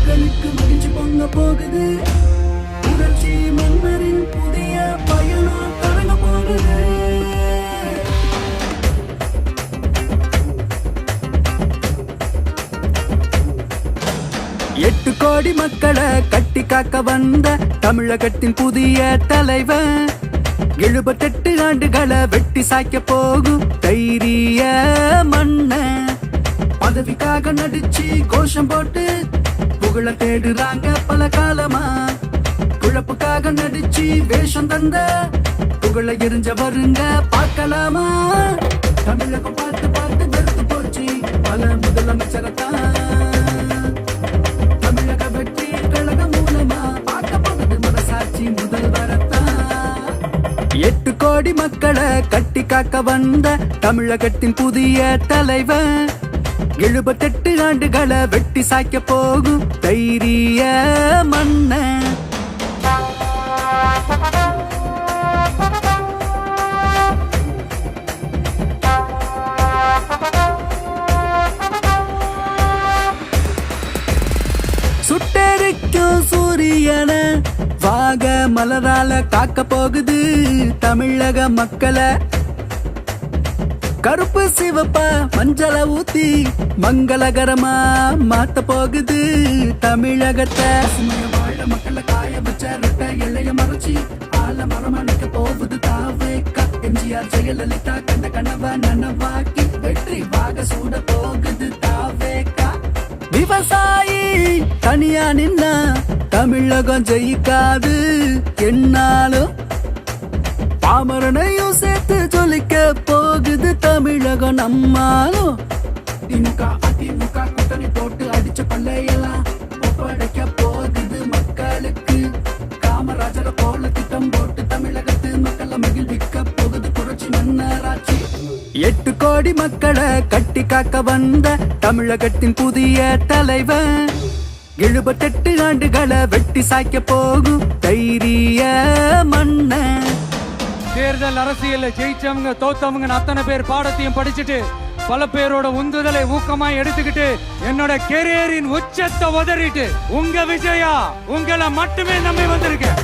மக்களுக்கு மகிழ்ச்சி பொங்க போகுது. புரட்சி மன்னரின் புதிய பயணம் தொடங்க போகுது. 8 கோடி மக்களை கட்டி காக்க வந்த தமிழகத்தின் புதிய தலைவன். 78 ஆண்டுகளை வெட்டி சாய்க்க போகும் தைரிய மன்ன. பதவிக்காக நடிச்சு கோஷம் போட்டு புகழ தேடுறாங்க பல காலமா. குழப்புக்காக நடிச்சு வேஷம் தந்த புகழ எரிஞ்ச வருங்க பார்க்கலாமா. தமிழகம் பார்த்து பார்த்து வெறுத்து போச்சு பல முதலமைச்சரத்தான். தமிழக வெற்றி கழகம் மூலமா பார்க்க போகுது மனசாட்சி முதல்வரத்தான். 8 கோடி மக்களை கட்டி காக்க வந்த தமிழகத்தின் புதிய தலைவன். 78 ஆண்டுகளை வெட்டி சாய்க்க போகும் தைரிய மன்ன. சுட்டெரிக்கும் சூரியன வாக மலரால காக்க போகுது தமிழக மக்களை. கருப்பு சிவப்பா மஞ்சள ஊத்தி மங்களகரமா மாத்த போகுது தமிழகத்தை. வாழ மக்களை காய வச்ச ரெட்ட எல்லைய மறைச்சி ஆல மரமணிக்க போகுது தாவேக்கா. எம்ஜிஆர் ஜெயலலிதா கண்ட கனவ நனவாக்கி வெற்றி வாக சூட போகுது தாவேக்கா. விவசாயி தனியா நின்னா தமிழகம் ஜெயிக்காது என்னாலும். பாமரனையும் சேர்த்து ஜொலிக்க போகுது தமிழகம் நம்மாலும். திமுக அதிமுக கூட்டணி போட்டு அடிச்ச பள்ளையெல்லாம் ஒப்படைக்க போகுது மக்களுக்கு. காமராஜரை போல திட்டம் போட்டு தமிழகத்து மக்களை மகிழ்விக்க போகுது புரட்சி மன்னராட்சி. 8 கோடி மக்களை கட்டி காக்க வந்த தமிழகத்தின் புதிய தலைவன். 78 ஆண்டுகளை வெட்டி சாய்க்க போகும் தைரிய மன்ன. தேர்தல் அரசியல்ல ஜெயிச்சவங்க தோத்தவங்க அத்தனை பேர் பாடத்தையும் படிச்சுட்டு பல பேரோட உந்துதலை ஊக்கமா எடுத்துக்கிட்டு என்னோட கெரியரின் உச்சத்தை உதறிட்டு உங்க விஜயா உங்களை மட்டுமே நம்பி வந்திருக்கேன்.